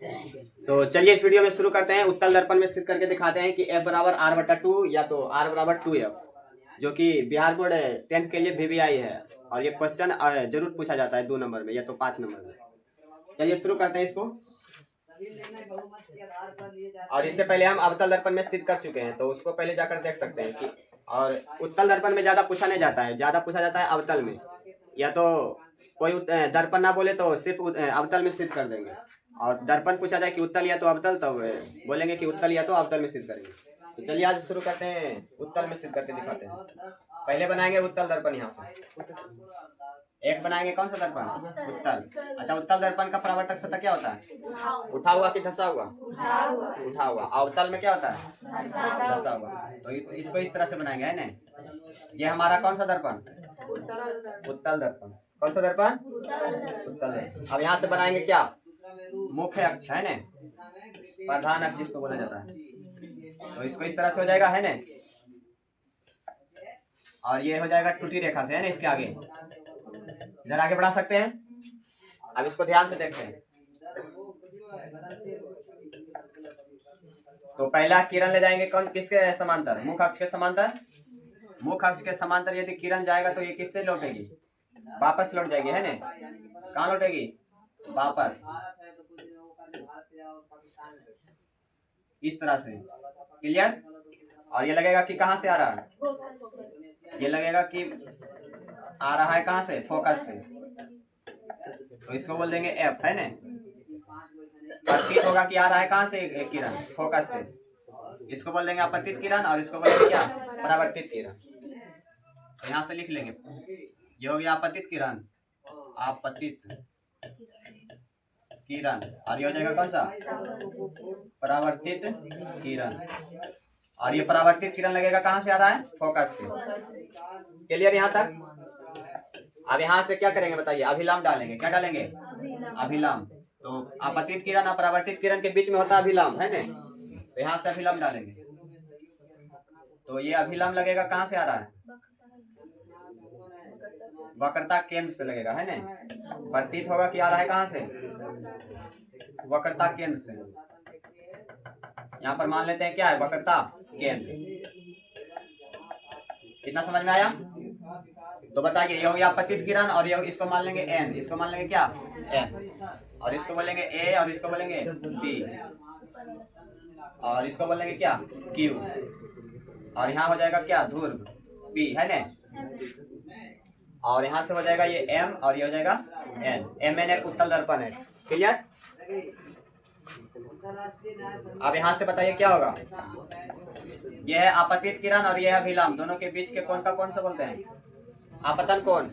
तो चलिए इस वीडियो में शुरू करते हैं। उत्तल दर्पण में सिद्ध करके दिखाते हैं कि F बराबर R/2 या तो R बराबर 2F, जो कि बिहार बोर्ड 10th के लिए VVI है और ये क्वेश्चन जरूर पूछा जाता है 2 नंबर में या तो 5 नंबर में। चलिए शुरू करते हैं इसको। और इससे पहले हम अवतल दर्पण में सिद्ध कर चुके हैं, तो उसको पहले जाकर देख सकते हैं कि और उत्तल दर्पण में ज्यादा पूछा नहीं जाता है, ज्यादा पूछा जाता है अवतल में। या तो कोई दर्पण ना बोले तो सिर्फ अवतल में सिद्ध कर देंगे, और दर्पण पूछा जाए कि उत्तल या तो अवतल, तो बोलेंगे कि उत्तल या तो अवतल में सिद्ध करेंगे। तो चलिए आज शुरू करते हैं, उत्तल में सिद्ध करके दिखाते हैं। पहले बनाएंगे उत्तल दर्पण। यहाँ से एक बनाएंगे, कौन सा दर्पण? उत्तल। अच्छा, उत्तल दर्पण का परावर्तक सतह क्या होता है? उठा हुआ कि धंसा हुआ? उठा हुआ। अवतल में क्या होता है? धंसा हुआ। तो इसको इस तरह से बनाएंगे, है ना। ये हमारा कौन सा दर्पण? उत्तल दर्पण। कौन सा दर्पण? उत्तल दर्पण। अब यहाँ से बनाएंगे क्या? मुख्य अक्ष, है ना, प्रधान अक्ष जिसको बोला जाता है। तो इसको इस तरह से हो जाएगा, है ना, और ये हो जाएगा टूटी रेखा से, है ना, इसके आगे। इधर आगे बढ़ा सकते हैं। अब इसको ध्यान से देखते हैं। तो पहला किरण ले जाएंगे कौन, किसके समांतर? मुख्य अक्ष के समांतर। मुख्य अक्ष के समांतर यदि किरण जाएगा तो ये किससे लौटेगी? वापस लौट जाएगी, है ना। कहाँ लौटेगी? वापस, इस तरह से। क्लियर? और ये लगेगा कि कहाँ से आ रहा है? ये लगेगा कि आ रहा है कहाँ से? फोकस से। तो इसको बोल देंगे F, है ना। प्रतीत होगा कि आ रहा है कहाँ से किरण? फोकस से। इसको बोल देंगे आपतित किरण, और इसको बोलेंगे क्या? परावर्तित किरण। तो यहाँ से लिख लेंगे, ये हो गया आपतित किरण, आपतित किरण, और ये हो जाएगा कौन सा? परावर्तित किरण। और ये परावर्तित किरण लगेगा कहाँ से आ रहा है? फोकस से। क्लियर यहाँ तक? अब यहाँ से क्या करेंगे बताइए? अभिलंब डालेंगे। क्या डालेंगे? अभिलंब। तो आपतित किरण और परावर्तित किरण के बीच में होता है अभिलंब, है ना। तो यहाँ से अभिलंब डालेंगे। तो ये अभिलंब लगेगा कहाँ से आ रहा है? वक्रता केंद्र से लगेगा, है ना। प्रतीत होगा कि आ रहा है कहाँ से? वक्रता केंद्र से। यहाँ पर मान लेते हैं क्या है? वक्रता केंद्र। कितना समझ में आया? तो बताइए, ये हो गया आपतित किरण, और ये इसको मान लेंगे N, इसको मान लेंगे क्या? N, और इसको बोलेंगे A, और इसको बोलेंगे B, और इसको बोलेंगे क्या? Q, और यहाँ हो जाएगा क्या? ध्रुव P, है ना। और यहाँ से हो जाएगा ये M, और ये हो जाएगा N। MN एक उत्तल दर्पण है। क्लियर? अब यहाँ से बताइए क्या होगा? यह है आपतित किरण और यह है अभिलंब, दोनों के बीच के कोण का कौन सा बोलते हैं? आपतन कोण।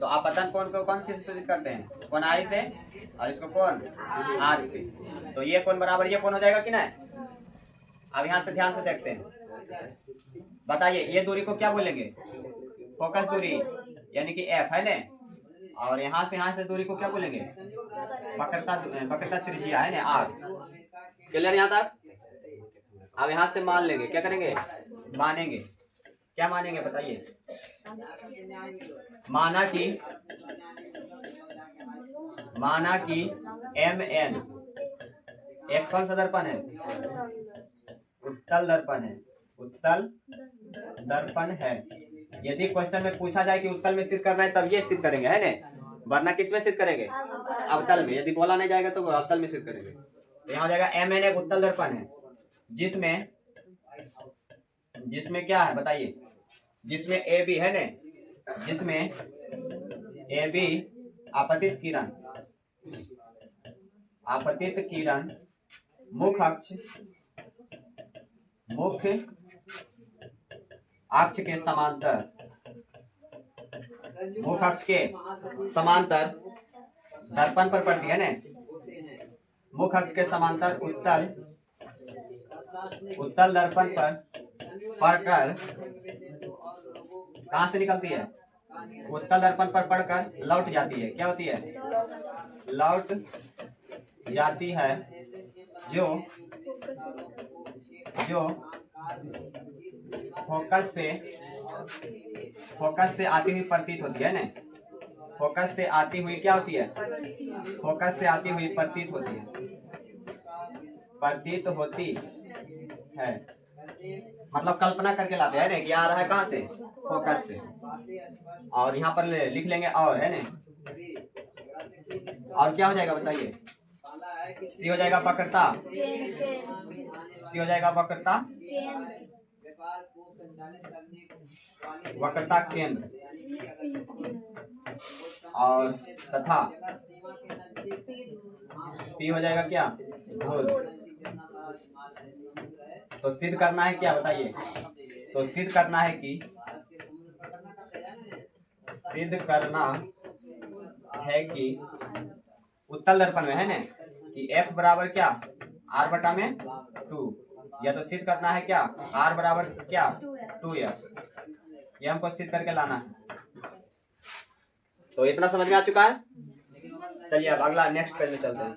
तो आपतन कोण को कौन से सूचित करते हैं? कोण I से, और इसको कोण R से। तो ये कोण बराबर ये कोण हो जाएगा कि नहीं? अब यहाँ से ध्यान से देखते हैं। बताइए, ये दूरी को क्या बोलेंगे? फोकस दूरी, यानी कि F, है ना। और यहाँ से दूरी को क्या बोलेंगे? वक्रता त्रिज्या, है ना, R। क्लियर यहाँ तक? अब यहाँ से मान लेंगे, क्या करेंगे? मानेंगे। क्या मानेंगे बताइए? माना कि MN एक कौन सा दर्पण है? उत्तल दर्पण है। उत्तल दर्पण है। यदि क्वेश्चन में पूछा जाए कि उत्तल में सिद्ध करना है, तब ये सिद्ध करेंगे, है ना। वरना किस में सिद्ध करेंगे? अवतल में। यदि बोला नहीं जाएगा तो अवतल में सिद्ध करेंगे। तो यहाँ हो जाएगा MN एक उत्तल दर्पण है, जिसमें क्या है बताइए? जिसमें AB, है ना, जिसमें AB आपतित किरण मुख्य अक्ष के समांतर दर्पण पर पड़ती है ना। मुख्य अक्ष के समांतर उत्तल दर्पण पर पड़कर कहाँ से निकलती है? उत्तल दर्पण पर पड़कर लौट जाती है। क्या होती है? लौट जाती है, जो फोकस से आती हुई प्रतीत होती है ना। फोकस से आती हुई क्या होती है? फोकस से आती हुई प्रतीत होती है। प्रतीत होती है, मतलब कल्पना करके लाते हैं ना कि आ रहा है कहाँ से, फोकस से। और यहाँ पर लिख लेंगे और, है ना। और क्या हो जाएगा बताइए, सी हो जाएगा वक्रता, सी हो जाएगा वक्रता, वक्रता केंद्र, और तथा पी हो जाएगा क्या, धुर। तो सिद्ध करना है क्या बताइए, तो सिद्ध करना है कि, सिद्ध करना है कि उत्तल दर्पण में, है ना, कि F बराबर क्या, R बटा में 2, या तो सिद्ध करना है क्या, R बराबर क्या 2F, ये हमको सिद्ध करके लाना है। तो इतना समझ में आ चुका है। चलिए अब अगला नेक्स्ट पेज में चलते हैं,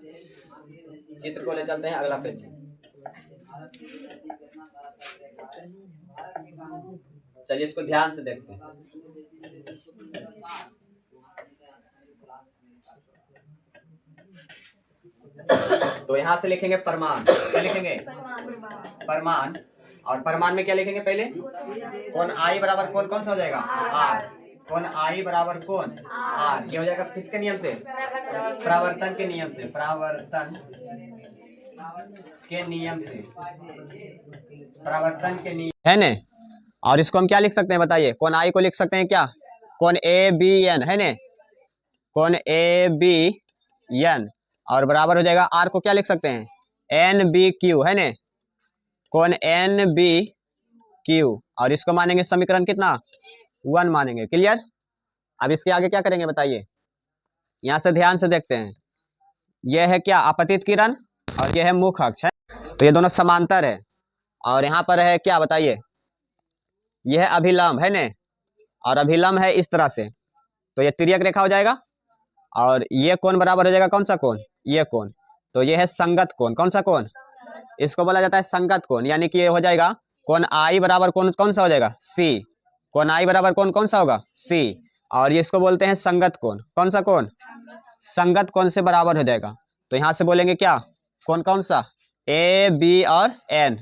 चित्र को ले चलते हैं अगला पेज में। चलिए इसको ध्यान से देखते हैं। तो यहाँ से लिखेंगे फरमान, क्या लिखेंगे, फरमान। और फरमान में क्या लिखेंगे पहले, कौन आई बराबर कौन कौन सा हो जाएगा, आर, कौन आई बराबर कौन आर, ये हो जाएगा किसके नियम से, परावर्तन के नियम से, परावर्तन के नियम से, परावर्तन के नियम, है ने। और इसको हम क्या लिख सकते हैं बताइए, कौन आई को लिख सकते हैं क्या, कौन ए बी एन, है ने, कौन ए बी एन, और बराबर हो जाएगा आर को क्या लिख सकते हैं, एन बी क्यू, है ने, कौन एन बी क्यू। और इसको मानेंगे समीकरण कितना, 1 मानेंगे। क्लियर। अब इसके आगे क्या करेंगे बताइए, यहाँ से ध्यान से देखते हैं, यह है क्या आपतित किरण और यह है मुख्य अक्ष, है, तो ये दोनों समांतर है। और यहाँ पर है क्या बताइए, यह अभिलंब, है ने, और अभिलंब है इस तरह से, तो ये तिर्यक रेखा हो जाएगा। और ये कोण बराबर हो जाएगा कौन सा कोण, ये कोण, तो ये है संगत कोण। कौन सा कोण, इसको बोला जाता है संगत कोण, यानी कि ये हो जाएगा कोण आई बराबर कौन कौन सा हो जाएगा, सी, कोण आई बराबर कौन कौन सा होगा, सी। और ये इसको बोलते हैं संगत कोण। कौन सा कोण, संगत कोण से बराबर हो जाएगा। तो यहाँ से बोलेंगे क्या, कौन कौन सा, ए बी और एन,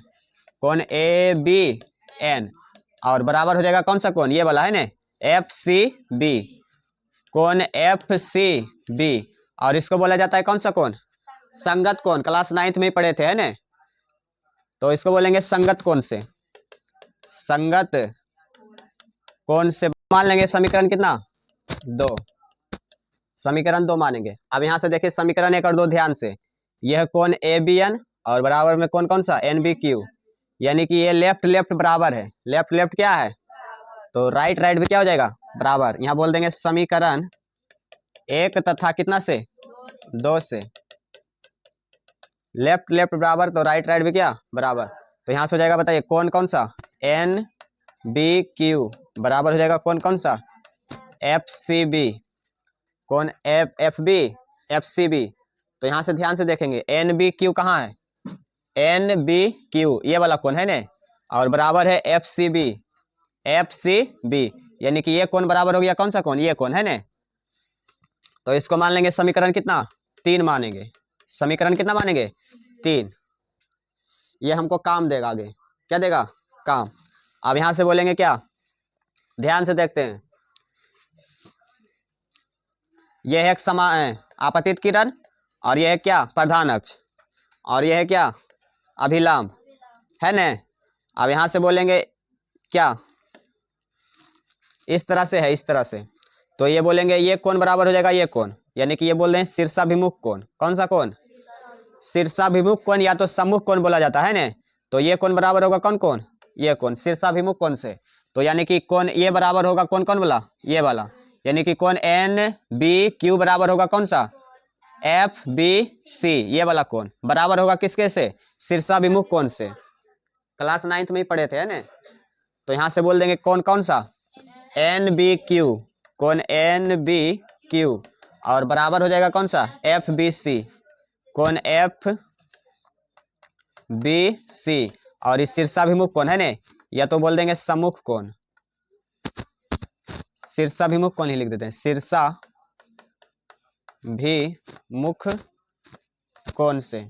कौन ए बी एन, और बराबर हो जाएगा कौन सा कोण, ये वाला, है ना, एफ सी बी, कौन एफ सी बी। और इसको बोला जाता है कौन सा कोण, संगत कोण, क्लास 9th में पढ़े थे, है ना। तो इसको बोलेंगे संगत कोण से, संगत कोण से मान लेंगे समीकरण कितना, 2, समीकरण 2 मानेंगे। अब यहाँ से देखिए समीकरण 1 और 2 ध्यान से, यह कोण ए बी एन और बराबर में कौन कौन सा, एन बी क्यू, यानी कि ये लेफ्ट लेफ्ट बराबर है, लेफ्ट लेफ्ट क्या है, तो राइट राइट भी क्या हो जाएगा बराबर। यहाँ बोल देंगे समीकरण 1 तथा कितना से, 2 से, लेफ्ट लेफ्ट बराबर तो राइट राइट भी क्या बराबर। तो यहाँ से हो जाएगा बताइए कौन कौन सा, एन बी क्यू बराबर हो जाएगा कौन कौन सा, एफ सी बी, कौन F F B F C B. तो यहाँ से ध्यान से देखेंगे एन बी क्यू कहाँ है, एन बी क्यू ये वाला कौन है ना, और बराबर है F C B, F C B, यानी कि ये कौन बराबर हो गया कौन सा कौन, ये कौन, है ना। तो इसको मान लेंगे समीकरण कितना, 3 मानेंगे, समीकरण कितना मानेंगे, 3। ये हमको काम देगा आगे, क्या देगा, काम। अब यहां से बोलेंगे क्या, ध्यान से देखते हैं, यह है एक समान आपतित किरण और यह है क्या प्रधान अक्ष, और यह है क्या अभिलंब, है ना। अब यहां से बोलेंगे क्या, इस तरह से है, इस तरह से, तो ये बोलेंगे ये कौन बराबर हो जाएगा ये कौन, यानी कि ये बोल रहे हैं शीर्षाभिमुख कोण। कौन सा कोण, शीर्षाभिमुख कोण या तो सम्मुख कोण बोला जाता है ना। तो ये कौन बराबर होगा कौन कौन, ये कौन शीर्षाभिमुख कोण से, तो यानी कि कौन ये बराबर होगा कौन कौन वाला, ये वाला, यानी कि कौन एन बी क्यू बराबर होगा कौन सा, एफ बी सी, ये वाला कौन बराबर होगा किसके से, शीर्षाभिमुख कोण से, क्लास 9th में ही पढ़े थे, है ना। तो यहाँ से बोल देंगे कौन कौन सा, एन बी क्यू, कौन एन बी क्यू, और बराबर हो जाएगा कौन सा, एफ बी सी, कौन एफ बी सी, और इस शीर्षाभिमुख कौन है ना, या तो बोल देंगे सम्मुख कौन, शीर्षाभिमुख कौन ही लिख देते हैं, शीर्षाभिमुख कोण से,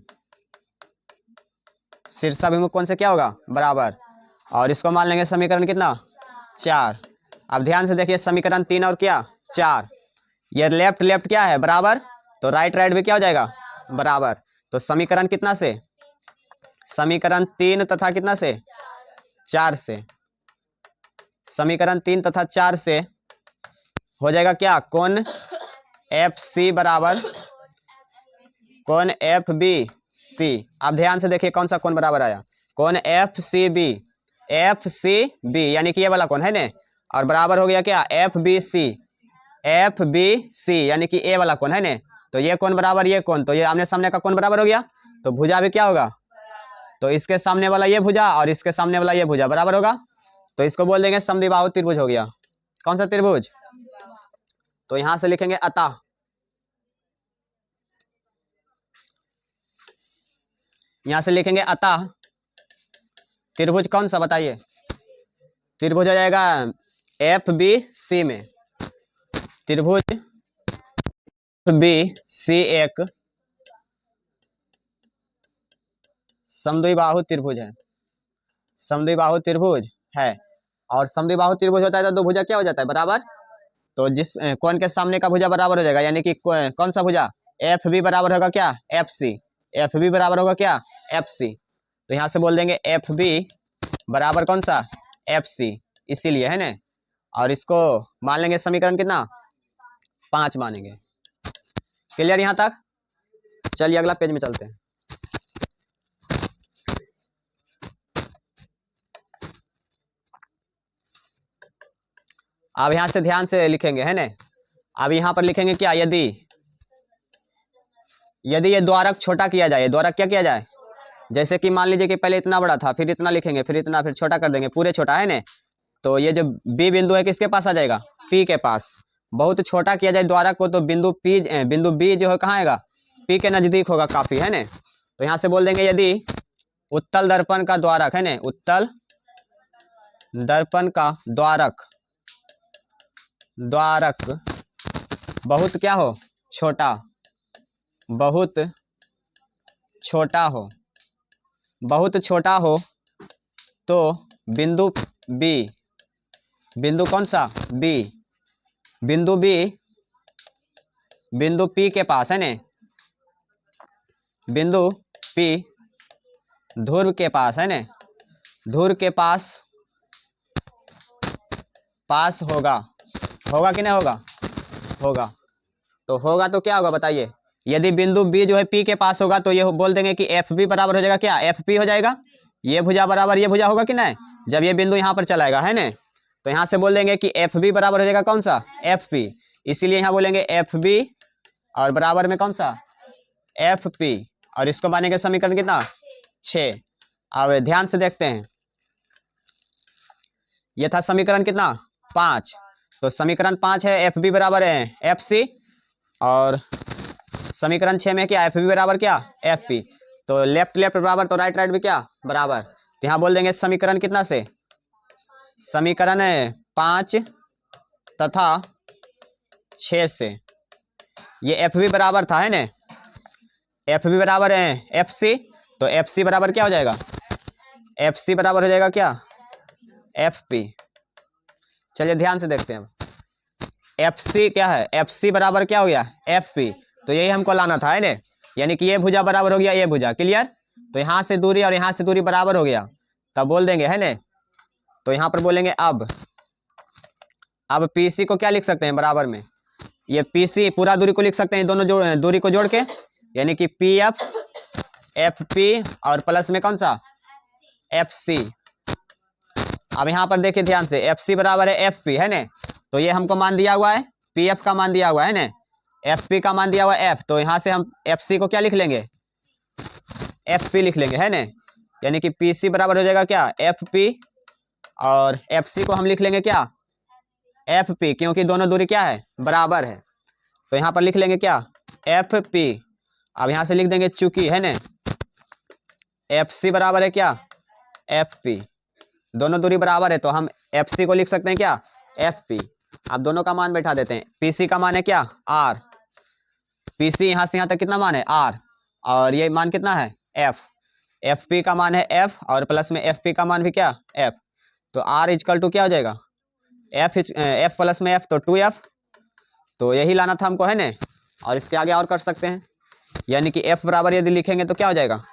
शीर्षाभिमुख कोण से क्या होगा, बराबर। और इसको मान लेंगे समीकरण कितना, 4। अब ध्यान से देखिए समीकरण 3 और क्या 4, ये लेफ्ट लेफ्ट क्या है, बराबर, तो राइट राइट भी क्या हो जाएगा, बराबर। तो समीकरण कितना से, समीकरण 3 तथा कितना से, 4 से, समीकरण 3 तथा 4 से हो जाएगा क्या, कोण एफ सी बराबर कोण एफ बी सी। अब ध्यान से देखिए कौन सा कोण बराबर आया, कोण F C B, F C B यानी कि ये वाला कोण है ना, और बराबर हो गया क्या, F B C, F B C यानी कि ए वाला कोण है ना। तो ये कोण बराबर ये कोण, तो ये आमने सामने का कोण बराबर हो गया, तो भुजा भी क्या होगा, तो इसके सामने वाला ये भुजा और इसके सामने वाला ये भुजा बराबर होगा, तो इसको बोल देंगे समद्विबाहु त्रिभुज हो गया। कौन सा त्रिभुज, तो यहां से लिखेंगे अतः, यहां से लिखेंगे अतः त्रिभुज कौन सा बताइए, त्रिभुज हो जाएगा एफ बी सी में, त्रिभुज बी सी एक समद्विबाहु त्रिभुज है, समद्विबाहु त्रिभुज है। और समद्विबाहु त्रिभुज होता है तो दो भुजा क्या हो जाता है, बराबर। तो जिस कोण के सामने का भुजा बराबर हो जाएगा, यानी कि कौन सा भुजा, एफ बी बराबर होगा क्या, एफ सी, एफ बी बराबर होगा क्या, एफ सी। तो यहां से बोल देंगे एफ बी बराबर कौन सा, एफ सी, इसीलिए है ना। और इसको मान लेंगे समीकरण कितना, 5 मानेंगे। क्लियर यहां तक, चलिए अगला पेज में चलते हैं। अब यहां से ध्यान से लिखेंगे है ना, अब यहां पर लिखेंगे क्या, यदि ये द्वारक छोटा किया जाए, द्वारक क्या किया जाए, जैसे कि मान लीजिए कि पहले इतना बड़ा था, फिर इतना लिखेंगे, फिर इतना, फिर छोटा कर देंगे, पूरे छोटा है ना। तो ये जो बी बिंदु है किसके पास आ जाएगा, पी के पास। बहुत छोटा किया जाए द्वारक को तो बिंदु बी जो है कहाँ आएगा, पी के नजदीक होगा काफी, है ना। तो यहाँ से बोल देंगे यदि उत्तल दर्पण का द्वारक है ना, उत्तल दर्पण का द्वारक बहुत क्या हो, छोटा, बहुत छोटा हो, बहुत छोटा हो, तो बिंदु बी, बिंदु कौन सा, बी, बिंदु बी बिंदु पी के पास है ना, बिंदु पी ध्रुव के पास है ना, ध्रुव के पास होगा, होगा कि नहीं होगा, होगा। तो होगा तो क्या होगा बताइए, यदि बिंदु बी जो है पी के पास होगा तो ये बोल देंगे कि एफ बी बराबर हो जाएगा क्या, एफ पी हो जाएगा। ये भुजा बराबर ये भुजा होगा कि नहीं, जब ये बिंदु यहाँ पर चलाएगा है ना, तो यहाँ से बोल देंगे कि एफ बी बराबर हो जाएगा कौन सा, एफ पी। इसीलिए यहाँ बोलेंगे एफ बी और बराबर में कौन सा, एफ पी। और इसको मानेंगे समीकरण कितना, 6। अब ध्यान से देखते हैं, ये था समीकरण कितना, 5। तो समीकरण 5 है एफ बी बराबर है एफ सी, और समीकरण 6 में क्या, एफ बी बराबर क्या, एफ पी। तो लेफ्ट लेफ्ट बराबर, तो राइट राइट भी क्या, बराबर। तो यहाँ बोल देंगे समीकरण कितना से, समीकरण 5 तथा 6 से ये एफ बी बराबर था है ना, एफ बी बराबर है एफ सी, तो एफ सी बराबर क्या हो जाएगा, एफ सी बराबर हो जाएगा क्या, एफ पी। चलिए ध्यान से देखते हैं, एफ सी क्या है, एफ सी बराबर क्या हो गया, एफ पी। तो यही हमको लाना था है ना, यानी कि ये भुजा बराबर हो गया ये भुजा, क्लियर। तो यहाँ से दूरी और यहाँ से दूरी बराबर हो गया, तब बोल देंगे है ना। तो यहाँ पर बोलेंगे अब पीसी को क्या लिख सकते हैं बराबर में, ये पीसी पूरा दूरी को लिख सकते हैं, दोनों दूरी को जोड़ के, यानी कि पी एफ पी और प्लस में कौन सा, एफ सी। अब यहाँ पर देखिए ध्यान से, एफ सी बराबर है एफ पी है ना, तो ये हमको मान दिया हुआ है, पी एफ का मान दिया हुआ है ना, एफ पी का मान दिया हुआ है एफ, तो यहाँ से हम एफ सी को क्या लिख लेंगे, एफ पी लिख लेंगे है ना। यानी कि पी सी बराबर हो जाएगा क्या, एफ पी, और एफ सी को हम लिख लेंगे क्या, एफ पी, क्योंकि दोनों दूरी क्या है, बराबर है। तो यहाँ पर लिख लेंगे क्या, एफ पी। अब यहाँ से लिख देंगे चूंकि है ना, एफ सी बराबर है क्या, एफ पी, दोनों दूरी बराबर है, तो हम एफ सी को लिख सकते हैं क्या, एफ पी। अब दोनों का मान बैठा देते हैं, पी सी का मान है क्या, आर, पी सी यहाँ से यहाँ तक कितना मान है, आर, और ये मान कितना है, एफ। एफ पी का मान है एफ और प्लस में एफ पी का मान भी क्या एफ, तो आर इजकल टू क्या हो जाएगा एफ प्लस में एफ तो 2f, तो यही लाना था हमको है ना। और इसके आगे और कर सकते हैं, यानी कि एफ बराबर यदि लिखेंगे तो क्या हो जाएगा,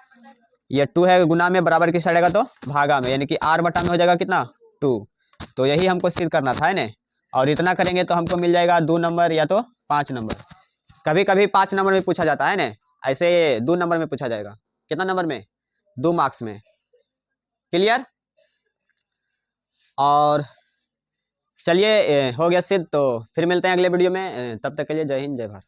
ये 2 है गुना में बराबर की साइड आएगा तो भागा में, यानी कि आर बटा में हो जाएगा कितना 2। तो यही हमको सिद्ध करना था है ना। और इतना करेंगे तो हमको मिल जाएगा 2 नंबर या तो 5 नंबर। कभी कभी 5 नंबर में पूछा जाता है ना, ऐसे 2 नंबर में पूछा जाएगा। कितना नंबर में 2 मार्क्स में। क्लियर। और चलिए हो गया सिद्ध, तो फिर मिलते हैं अगले वीडियो में। तब तक के लिए जय हिंद जय भारत।